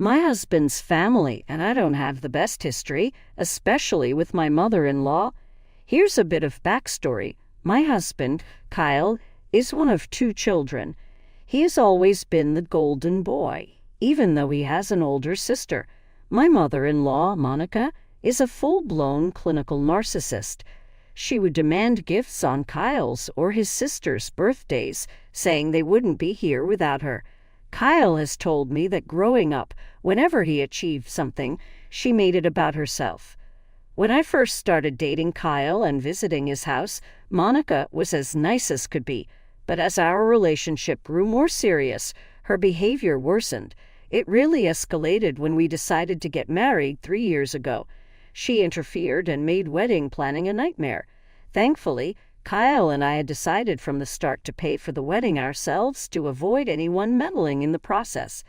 My husband's family and I don't have the best history, especially with my mother-in-law. Here's a bit of backstory. My husband, Kyle, is one of 2 children. He has always been the golden boy, even though he has an older sister. My mother-in-law, Monica, is a full-blown clinical narcissist. She would demand gifts on Kyle's or his sister's birthdays, saying they wouldn't be here without her. Kyle has told me that growing up, whenever he achieved something, she made it about herself. When I first started dating Kyle and visiting his house, Monica was as nice as could be. But as our relationship grew more serious, her behavior worsened. It really escalated when we decided to get married 3 years ago. She interfered and made wedding planning a nightmare. Thankfully, Kyle and I had decided from the start to pay for the wedding ourselves to avoid anyone meddling in the process.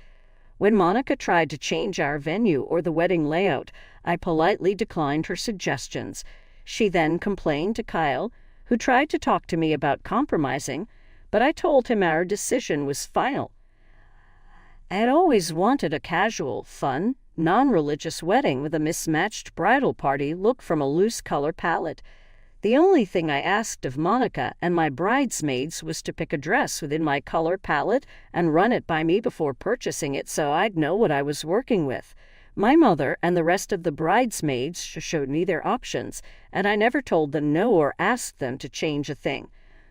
When Monica tried to change our venue or the wedding layout, I politely declined her suggestions. She then complained to Kyle, who tried to talk to me about compromising, but I told him our decision was final. I had always wanted a casual, fun, non-religious wedding with a mismatched bridal party look from a loose color palette. The only thing I asked of Monica and my bridesmaids was to pick a dress within my color palette and run it by me before purchasing it so I'd know what I was working with. My mother and the rest of the bridesmaids showed me their options, and I never told them no or asked them to change a thing.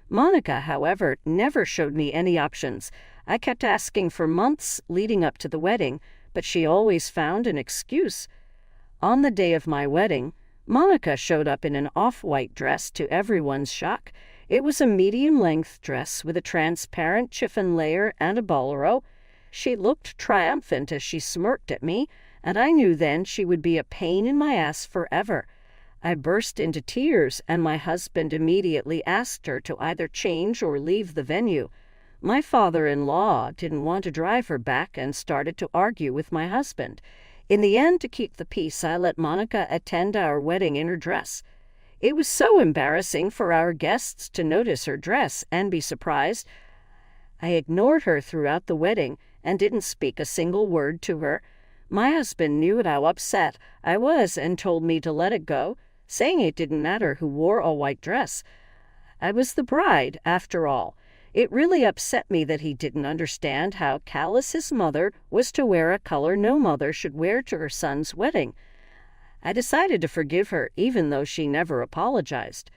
Monica, however, never showed me any options. I kept asking for months leading up to the wedding, but she always found an excuse. On the day of my wedding, Monica showed up in an off-white dress to everyone's shock. It was a medium-length dress with a transparent chiffon layer and a bolero. She looked triumphant as she smirked at me, and I knew then she would be a pain in my ass forever. I burst into tears, and my husband immediately asked her to either change or leave the venue. My father-in-law didn't want to drive her back and started to argue with my husband. In the end, to keep the peace, I let Monica attend our wedding in her dress. It was so embarrassing for our guests to notice her dress and be surprised. I ignored her throughout the wedding and didn't speak a single word to her. My husband knew how upset I was and told me to let it go, saying it didn't matter who wore a white dress. I was the bride, after all. It really upset me that he didn't understand how callous his mother was to wear a color no mother should wear to her son's wedding. I decided to forgive her, even though she never apologized.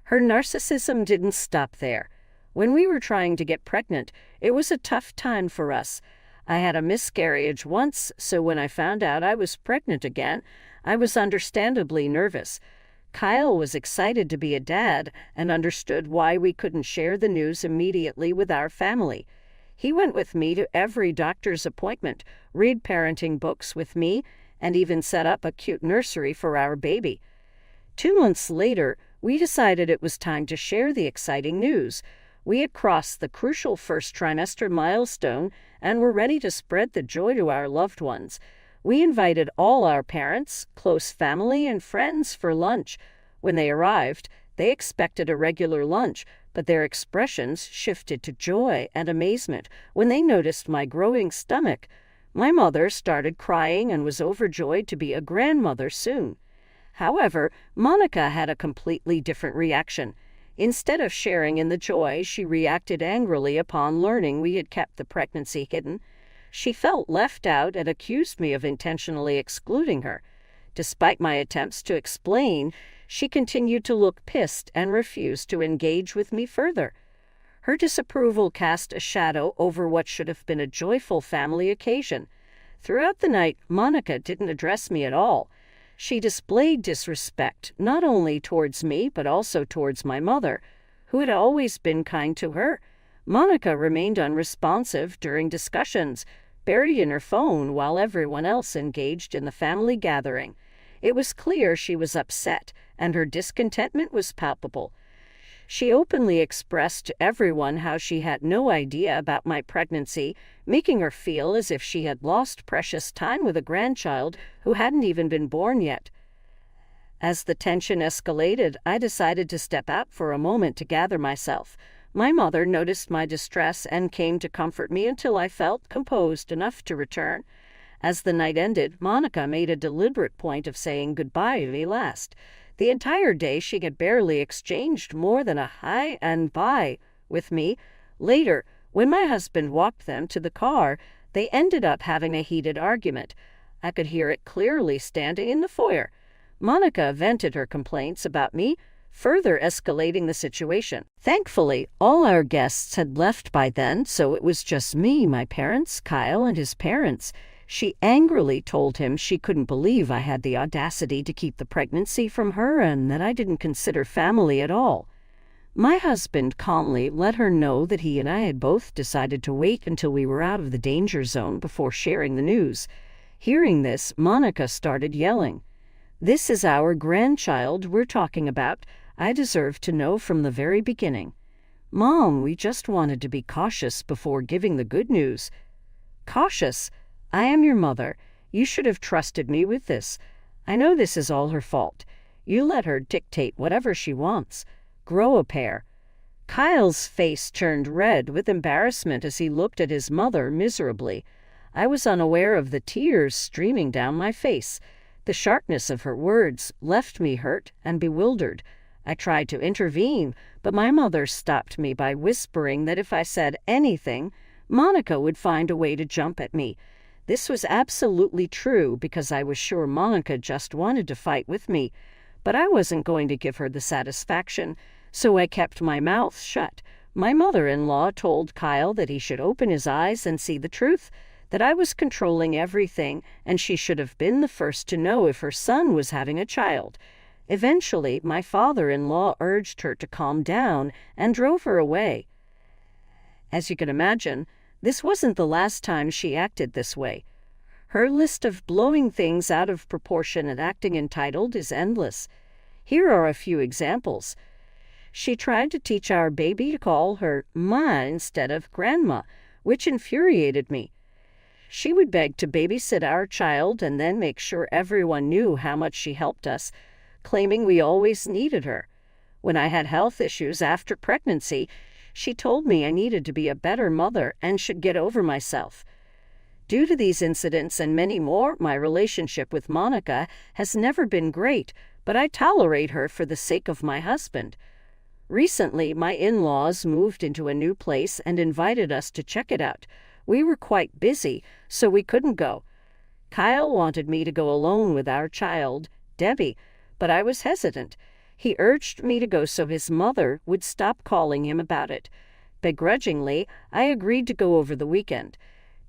Her narcissism didn't stop there. When we were trying to get pregnant, it was a tough time for us. I had a miscarriage once, so when I found out I was pregnant again, I was understandably nervous. Kyle was excited to be a dad and understood why we couldn't share the news immediately with our family. He went with me to every doctor's appointment, read parenting books with me, and even set up a cute nursery for our baby. 2 months later, we decided it was time to share the exciting news. We had crossed the crucial first trimester milestone and were ready to spread the joy to our loved ones. We invited all our parents, close family, and friends for lunch. When they arrived, they expected a regular lunch, but their expressions shifted to joy and amazement when they noticed my growing stomach. My mother started crying and was overjoyed to be a grandmother soon. However, Monica had a completely different reaction. Instead of sharing in the joy, she reacted angrily upon learning we had kept the pregnancy hidden. She felt left out and accused me of intentionally excluding her. Despite my attempts to explain, she continued to look pissed and refused to engage with me further. Her disapproval cast a shadow over what should have been a joyful family occasion. Throughout the night, Monica didn't address me at all. She displayed disrespect not only towards me but also towards my mother, who had always been kind to her. Monica remained unresponsive during discussions, buried in her phone while everyone else engaged in the family gathering. It was clear she was upset, and her discontentment was palpable. She openly expressed to everyone how she had no idea about my pregnancy, making her feel as if she had lost precious time with a grandchild who hadn't even been born yet. As the tension escalated, I decided to step out for a moment to gather myself. My mother noticed my distress and came to comfort me until I felt composed enough to return. As the night ended, Monica made a deliberate point of saying goodbye to me last. The entire day she had barely exchanged more than a hi and bye with me. Later, when my husband walked them to the car, they ended up having a heated argument. I could hear it clearly standing in the foyer. Monica vented her complaints about me, further escalating the situation. Thankfully, all our guests had left by then, so it was just me, my parents, Kyle, and his parents. She angrily told him she couldn't believe I had the audacity to keep the pregnancy from her and that I didn't consider family at all. My husband calmly let her know that he and I had both decided to wait until we were out of the danger zone before sharing the news. Hearing this, Monica started yelling. "This is our grandchild we're talking about. I deserve to know from the very beginning. Mom, we just wanted to be cautious before giving the good news." "Cautious? I am your mother. You should have trusted me with this. I know this is all her fault. You let her dictate whatever she wants. Grow a pair." Kyle's face turned red with embarrassment as he looked at his mother miserably. I was unaware of the tears streaming down my face. The sharpness of her words left me hurt and bewildered. I tried to intervene, but my mother stopped me by whispering that if I said anything, Monica would find a way to jump at me. This was absolutely true because I was sure Monica just wanted to fight with me, but I wasn't going to give her the satisfaction, so I kept my mouth shut. My mother-in-law told Kyle that he should open his eyes and see the truth, that I was controlling everything, and she should have been the first to know if her son was having a child. Eventually, my father-in-law urged her to calm down and drove her away. As you can imagine, this wasn't the last time she acted this way. Her list of blowing things out of proportion and acting entitled is endless. Here are a few examples. She tried to teach our baby to call her Ma instead of Grandma, which infuriated me. She would beg to babysit our child and then make sure everyone knew how much she helped us, claiming we always needed her. When I had health issues after pregnancy, she told me I needed to be a better mother and should get over myself. Due to these incidents and many more, my relationship with Monica has never been great, but I tolerate her for the sake of my husband. Recently, my in-laws moved into a new place and invited us to check it out. We were quite busy, so we couldn't go. Kyle wanted me to go alone with our child, Debbie, but I was hesitant. He urged me to go so his mother would stop calling him about it. Begrudgingly, I agreed to go over the weekend.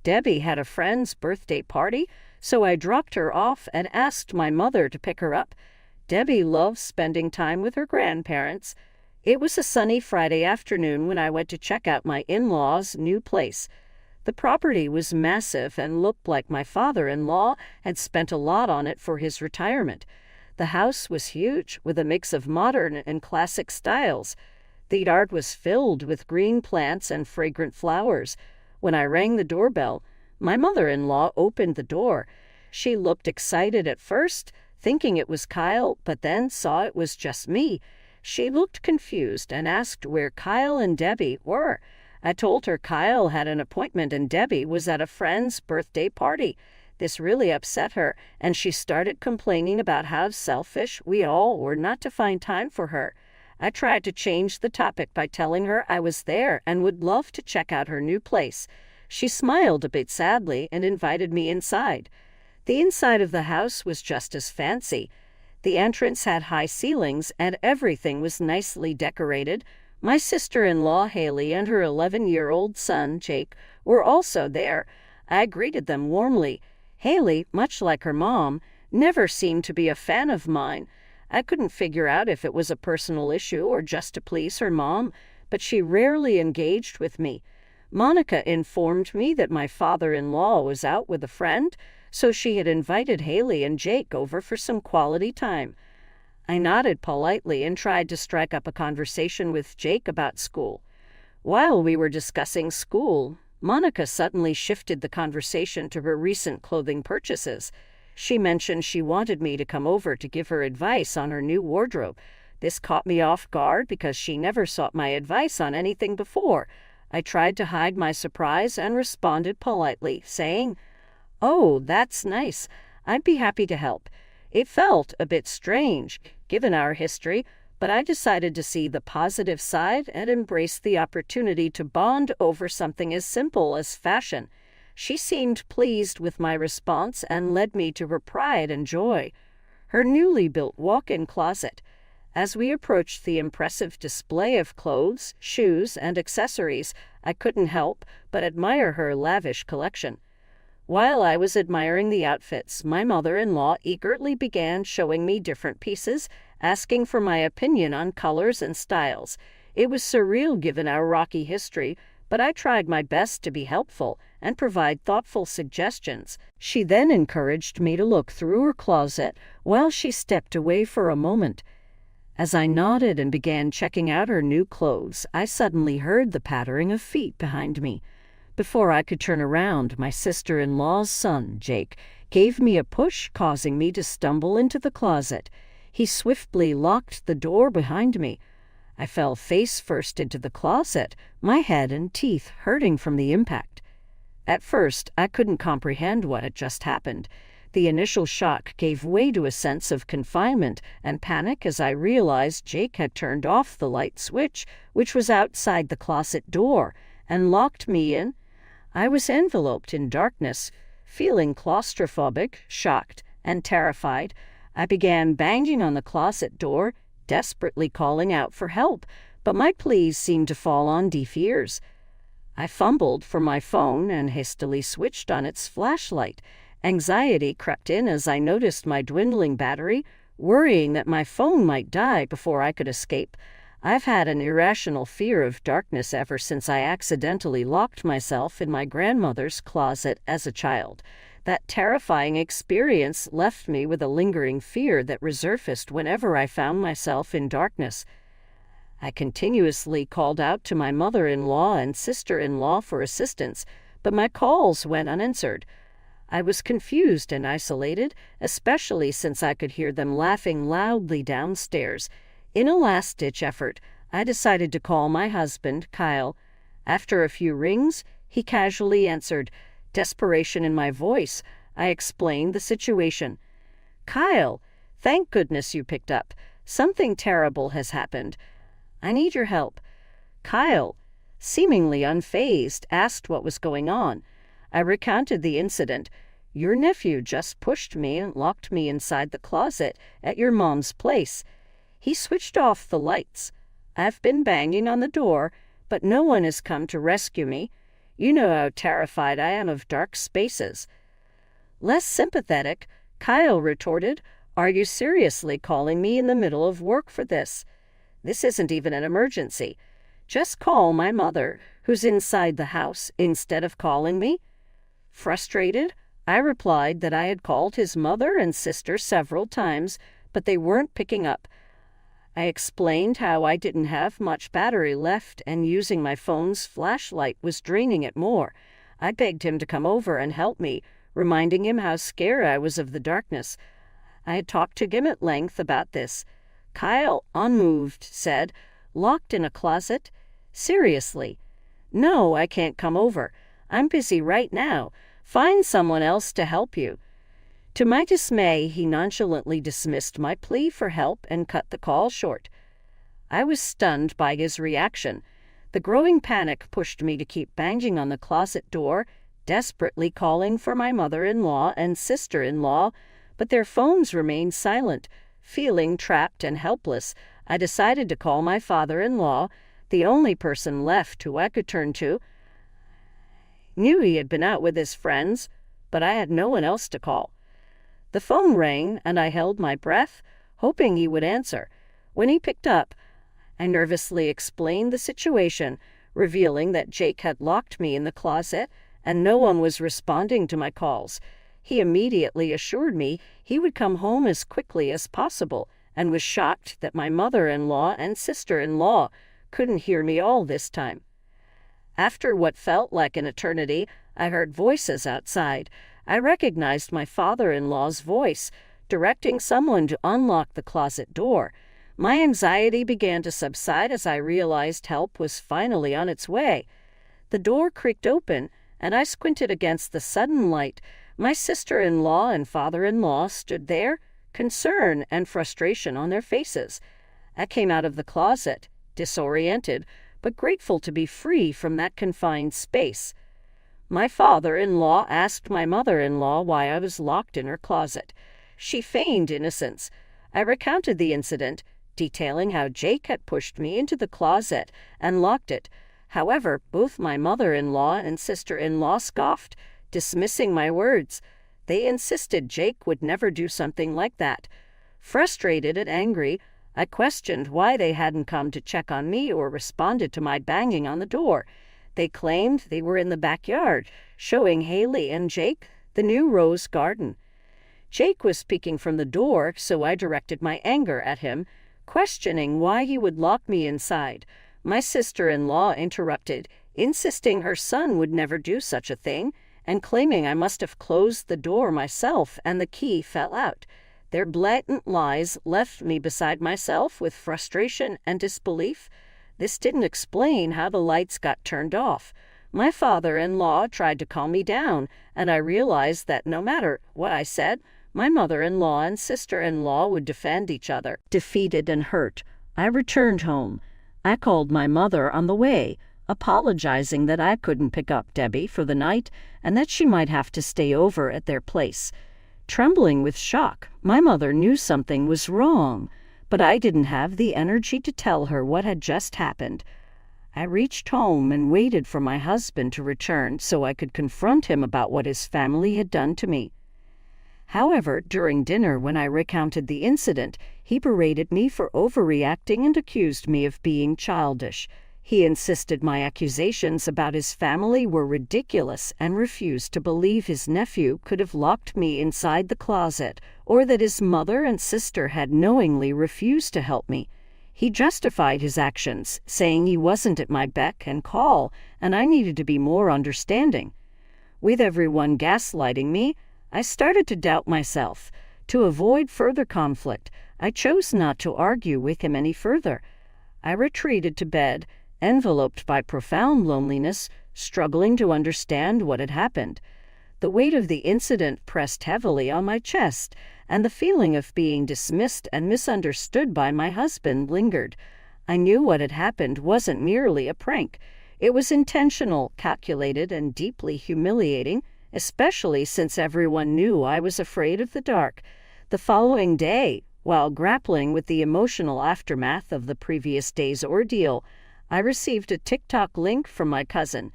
Debbie had a friend's birthday party, so I dropped her off and asked my mother to pick her up. Debbie loves spending time with her grandparents. It was a sunny Friday afternoon when I went to check out my in-laws' new place. The property was massive and looked like my father-in-law had spent a lot on it for his retirement. The house was huge, with a mix of modern and classic styles. The yard was filled with green plants and fragrant flowers. When I rang the doorbell, my mother-in-law opened the door. She looked excited at first, thinking it was Kyle, but then saw it was just me. She looked confused and asked where Kyle and Debbie were. I told her Kyle had an appointment and Debbie was at a friend's birthday party. This really upset her, and she started complaining about how selfish we all were not to find time for her. I tried to change the topic by telling her I was there and would love to check out her new place. She smiled a bit sadly and invited me inside. The inside of the house was just as fancy. The entrance had high ceilings and everything was nicely decorated. My sister-in-law, Haley, and her 11-year-old son, Jake, were also there. I greeted them warmly. Haley, much like her mom, never seemed to be a fan of mine. I couldn't figure out if it was a personal issue or just to please her mom, but she rarely engaged with me. Monica informed me that my father-in-law was out with a friend, so she had invited Haley and Jake over for some quality time. I nodded politely and tried to strike up a conversation with Jake about school. While we were discussing school, Monica suddenly shifted the conversation to her recent clothing purchases. She mentioned she wanted me to come over to give her advice on her new wardrobe. This caught me off guard because she never sought my advice on anything before. I tried to hide my surprise and responded politely, saying, "Oh, that's nice. I'd be happy to help." It felt a bit strange, given our history, but I decided to see the positive side and embrace the opportunity to bond over something as simple as fashion. She seemed pleased with my response and led me to her pride and joy, her newly built walk-in closet. As we approached the impressive display of clothes, shoes, and accessories, I couldn't help but admire her lavish collection. While I was admiring the outfits, my mother-in-law eagerly began showing me different pieces, asking for my opinion on colors and styles. It was surreal given our rocky history, but I tried my best to be helpful and provide thoughtful suggestions. She then encouraged me to look through her closet while she stepped away for a moment. As I nodded and began checking out her new clothes, I suddenly heard the pattering of feet behind me. Before I could turn around, my sister-in-law's son, Jake, gave me a push, causing me to stumble into the closet. He swiftly locked the door behind me. I fell face first into the closet, my head and teeth hurting from the impact. At first, I couldn't comprehend what had just happened. The initial shock gave way to a sense of confinement and panic as I realized Jake had turned off the light switch, which was outside the closet door, and locked me in. I was enveloped in darkness. Feeling claustrophobic, shocked, and terrified, I began banging on the closet door, desperately calling out for help, but my pleas seemed to fall on deaf ears. I fumbled for my phone and hastily switched on its flashlight. Anxiety crept in as I noticed my dwindling battery, worrying that my phone might die before I could escape. I've had an irrational fear of darkness ever since I accidentally locked myself in my grandmother's closet as a child. That terrifying experience left me with a lingering fear that resurfaced whenever I found myself in darkness. I continuously called out to my mother-in-law and sister-in-law for assistance, but my calls went unanswered. I was confused and isolated, especially since I could hear them laughing loudly downstairs. In a last-ditch effort, I decided to call my husband, Kyle. After a few rings, he casually answered. Desperation in my voice, I explained the situation. "Kyle, thank goodness you picked up. Something terrible has happened. I need your help." Kyle, seemingly unfazed, asked what was going on. I recounted the incident. "Your nephew just pushed me and locked me inside the closet at your mom's place. He switched off the lights. I've been banging on the door, but no one has come to rescue me. You know how terrified I am of dark spaces." Less sympathetic, Kyle retorted, "Are you seriously calling me in the middle of work for this? This isn't even an emergency. Just call my mother, who's inside the house, instead of calling me." Frustrated, I replied that I had called his mother and sister several times, but they weren't picking up. I explained how I didn't have much battery left and using my phone's flashlight was draining it more. I begged him to come over and help me, reminding him how scared I was of the darkness. I had talked to him at length about this. Kyle, unmoved, said, "Locked in a closet? Seriously? No, I can't come over. I'm busy right now. Find someone else to help you." To my dismay, he nonchalantly dismissed my plea for help and cut the call short. I was stunned by his reaction. The growing panic pushed me to keep banging on the closet door, desperately calling for my mother-in-law and sister-in-law, but their phones remained silent. Feeling trapped and helpless, I decided to call my father-in-law, the only person left who I could turn to. Knew he had been out with his friends, but I had no one else to call. The phone rang, and I held my breath, hoping he would answer. When he picked up, I nervously explained the situation, revealing that Jake had locked me in the closet and no one was responding to my calls. He immediately assured me he would come home as quickly as possible and was shocked that my mother-in-law and sister-in-law couldn't hear me all this time. After what felt like an eternity, I heard voices outside. I recognized my father-in-law's voice, directing someone to unlock the closet door. My anxiety began to subside as I realized help was finally on its way. The door creaked open, and I squinted against the sudden light. My sister-in-law and father-in-law stood there, concern and frustration on their faces. I came out of the closet, disoriented, but grateful to be free from that confined space. My father-in-law asked my mother-in-law why I was locked in her closet. She feigned innocence. I recounted the incident, detailing how Jake had pushed me into the closet and locked it. However, both my mother-in-law and sister-in-law scoffed, dismissing my words. They insisted Jake would never do something like that. Frustrated and angry, I questioned why they hadn't come to check on me or responded to my banging on the door. They claimed they were in the backyard, showing Haley and Jake the new rose garden. Jake was speaking from the door, so I directed my anger at him, questioning why he would lock me inside. My sister-in-law interrupted, insisting her son would never do such a thing, and claiming I must have closed the door myself and the key fell out. Their blatant lies left me beside myself with frustration and disbelief. This didn't explain how the lights got turned off. My father-in-law tried to calm me down, and I realized that no matter what I said, my mother-in-law and sister-in-law would defend each other. Defeated and hurt, I returned home. I called my mother on the way, apologizing that I couldn't pick up Debbie for the night and that she might have to stay over at their place. Trembling with shock, my mother knew something was wrong, but I didn't have the energy to tell her what had just happened. I reached home and waited for my husband to return so I could confront him about what his family had done to me. However, during dinner when I recounted the incident, he berated me for overreacting and accused me of being childish. He insisted my accusations about his family were ridiculous and refused to believe his nephew could have locked me inside the closet or that his mother and sister had knowingly refused to help me. He justified his actions, saying he wasn't at my beck and call and I needed to be more understanding. With everyone gaslighting me, I started to doubt myself. To avoid further conflict, I chose not to argue with him any further. I retreated to bed, enveloped by profound loneliness, struggling to understand what had happened. The weight of the incident pressed heavily on my chest, and the feeling of being dismissed and misunderstood by my husband lingered. I knew what had happened wasn't merely a prank. It was intentional, calculated, and deeply humiliating, especially since everyone knew I was afraid of the dark. The following day, while grappling with the emotional aftermath of the previous day's ordeal, I received a TikTok link from my cousin.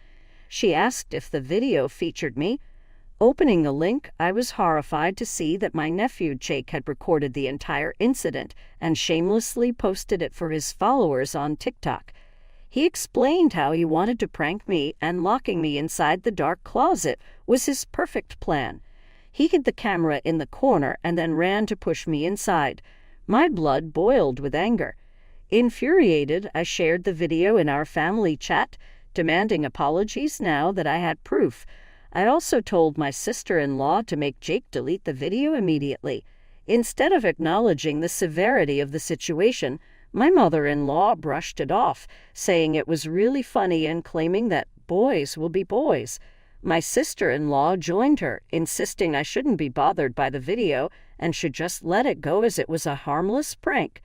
She asked if the video featured me. Opening the link, I was horrified to see that my nephew Jake had recorded the entire incident and shamelessly posted it for his followers on TikTok. He explained how he wanted to prank me and locking me inside the dark closet was his perfect plan. He hid the camera in the corner and then ran to push me inside. My blood boiled with anger. Infuriated, I shared the video in our family chat, demanding apologies now that I had proof. I also told my sister-in-law to make Jake delete the video immediately. Instead of acknowledging the severity of the situation, my mother-in-law brushed it off, saying it was really funny and claiming that boys will be boys. My sister-in-law joined her, insisting I shouldn't be bothered by the video and should just let it go as it was a harmless prank.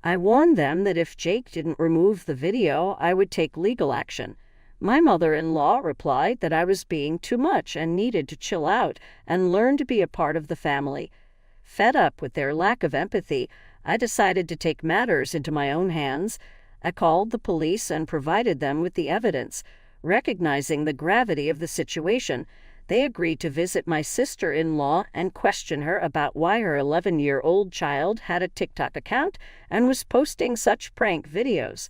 I warned them that if Jake didn't remove the video, I would take legal action. My mother-in-law replied that I was being too much and needed to chill out and learn to be a part of the family. Fed up with their lack of empathy, I decided to take matters into my own hands. I called the police and provided them with the evidence. Recognizing the gravity of the situation, they agreed to visit my sister-in-law and question her about why her 11-year-old child had a TikTok account and was posting such prank videos.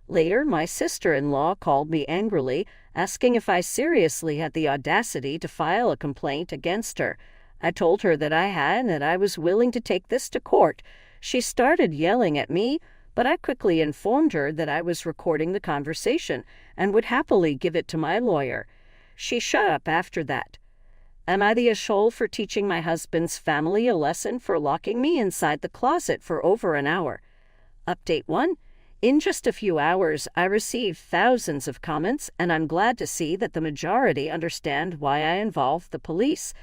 Later, my sister-in-law called me angrily, asking if I seriously had the audacity to file a complaint against her. I told her that I had and that I was willing to take this to court. She started yelling at me, but I quickly informed her that I was recording the conversation and would happily give it to my lawyer. She shut up after that. Am I the asshole for teaching my husband's family a lesson for locking me inside the closet for over an hour? Update 1. In just a few hours, I received thousands of comments, and I'm glad to see that the majority understand why I involved the police.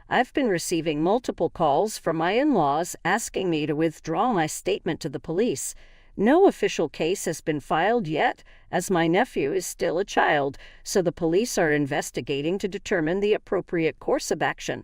I've been receiving multiple calls from my in-laws asking me to withdraw my statement to the police. No official case has been filed yet, as my nephew is still a child, so the police are investigating to determine the appropriate course of action.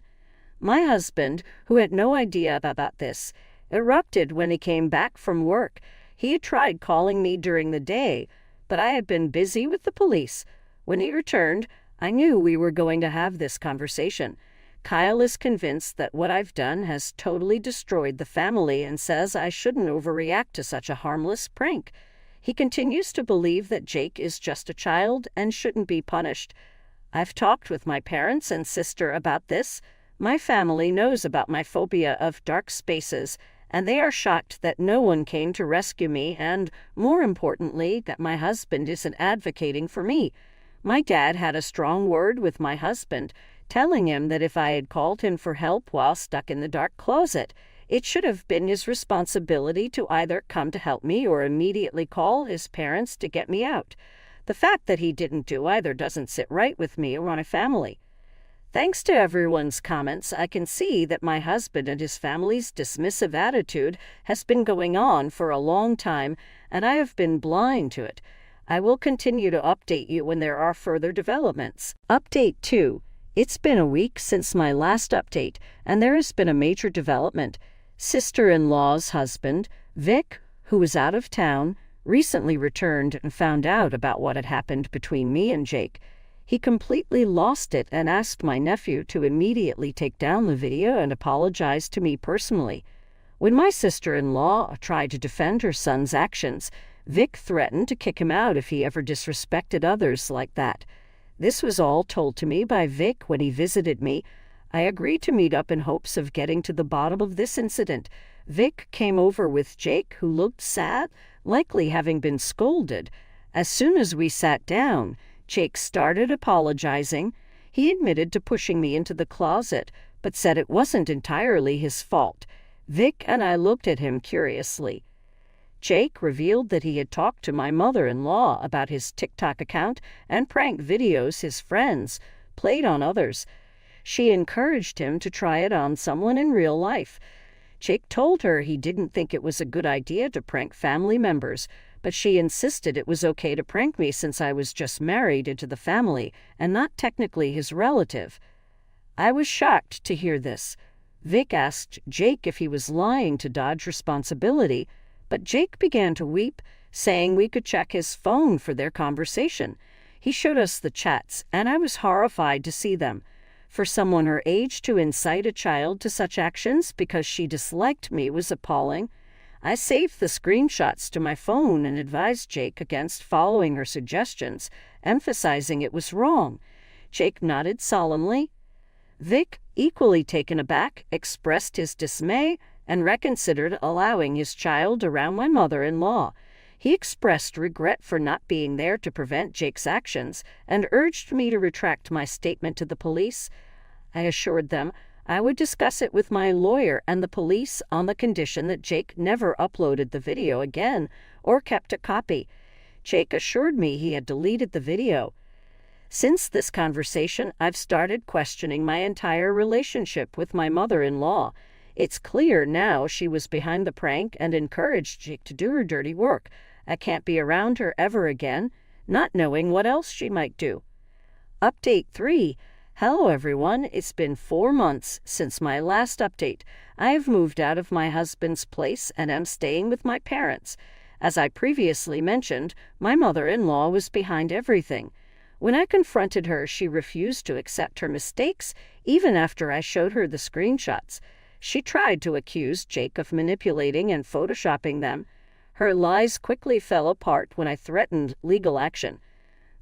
My husband, who had no idea about this, erupted when he came back from work. He had tried calling me during the day, but I had been busy with the police. When he returned, I knew we were going to have this conversation. Kyle is convinced that what I've done has totally destroyed the family and says I shouldn't overreact to such a harmless prank. He continues to believe that Jake is just a child and shouldn't be punished. I've talked with my parents and sister about this. My family knows about my phobia of dark spaces, and they are shocked that no one came to rescue me and, more importantly, that my husband isn't advocating for me. My dad had a strong word with my husband, telling him that if I had called him for help while stuck in the dark closet, it should have been his responsibility to either come to help me or immediately call his parents to get me out. The fact that he didn't do either doesn't sit right with me or my family. Thanks to everyone's comments, I can see that my husband and his family's dismissive attitude has been going on for a long time, and I have been blind to it. I will continue to update you when there are further developments. Update 2. It's been a week since my last update, and there has been a major development. Sister-in-law's husband, Vic, who was out of town, recently returned and found out about what had happened between me and Jake. He completely lost it and asked my nephew to immediately take down the video and apologize to me personally. When my sister-in-law tried to defend her son's actions, Vic threatened to kick him out if he ever disrespected others like that. This was all told to me by Vic when he visited me. I agreed to meet up in hopes of getting to the bottom of this incident. Vic came over with Jake, who looked sad, likely having been scolded. As soon as we sat down, Jake started apologizing. He admitted to pushing me into the closet, but said it wasn't entirely his fault. Vic and I looked at him curiously. Jake revealed that he had talked to my mother-in-law about his TikTok account and prank videos his friends played on others. She encouraged him to try it on someone in real life. Jake told her he didn't think it was a good idea to prank family members, but she insisted it was okay to prank me since I was just married into the family and not technically his relative. I was shocked to hear this. Vic asked Jake if he was lying to dodge responsibility, but Jake began to weep, saying we could check his phone for their conversation. He showed us the chats, and I was horrified to see them. For someone her age to incite a child to such actions because she disliked me was appalling. I saved the screenshots to my phone and advised Jake against following her suggestions, emphasizing it was wrong. Jake nodded solemnly. Vic, equally taken aback, expressed his dismay and reconsidered allowing his child around my mother-in-law. He expressed regret for not being there to prevent Jake's actions and urged me to retract my statement to the police. I assured them I would discuss it with my lawyer and the police on the condition that Jake never uploaded the video again or kept a copy. Jake assured me he had deleted the video. Since this conversation, I've started questioning my entire relationship with my mother-in-law. It's clear now she was behind the prank and encouraged Jake to do her dirty work. I can't be around her ever again, not knowing what else she might do. Update 3. Hello everyone, it's been 4 months since my last update. I have moved out of my husband's place and am staying with my parents. As I previously mentioned, my mother-in-law was behind everything. When I confronted her, she refused to accept her mistakes, even after I showed her the screenshots. She tried to accuse Jake of manipulating and photoshopping them. Her lies quickly fell apart when I threatened legal action.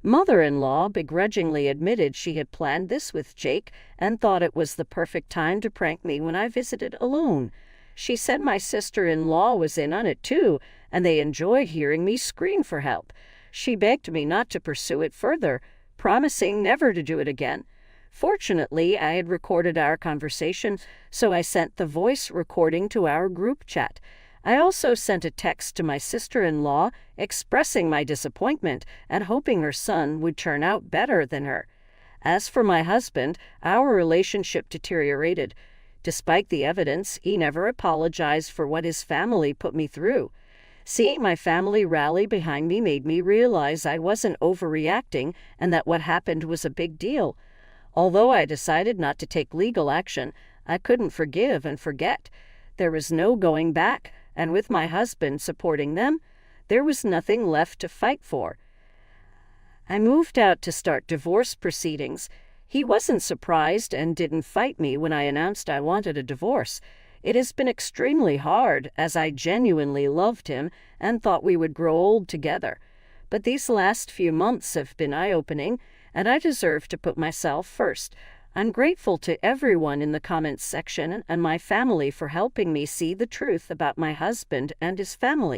Mother-in-law begrudgingly admitted she had planned this with Jake and thought it was the perfect time to prank me when I visited alone. She said my sister-in-law was in on it too, and they enjoyed hearing me scream for help. She begged me not to pursue it further, promising never to do it again. Fortunately, I had recorded our conversation, so I sent the voice recording to our group chat. I also sent a text to my sister-in-law expressing my disappointment and hoping her son would turn out better than her. As for my husband, our relationship deteriorated. Despite the evidence, he never apologized for what his family put me through. Seeing my family rally behind me made me realize I wasn't overreacting and that what happened was a big deal. Although I decided not to take legal action, I couldn't forgive and forget. There was no going back, and with my husband supporting them, there was nothing left to fight for. I moved out to start divorce proceedings. He wasn't surprised and didn't fight me when I announced I wanted a divorce. It has been extremely hard, as I genuinely loved him and thought we would grow old together. But these last few months have been eye-opening, and I deserve to put myself first. I'm grateful to everyone in the comments section and my family for helping me see the truth about my husband and his family.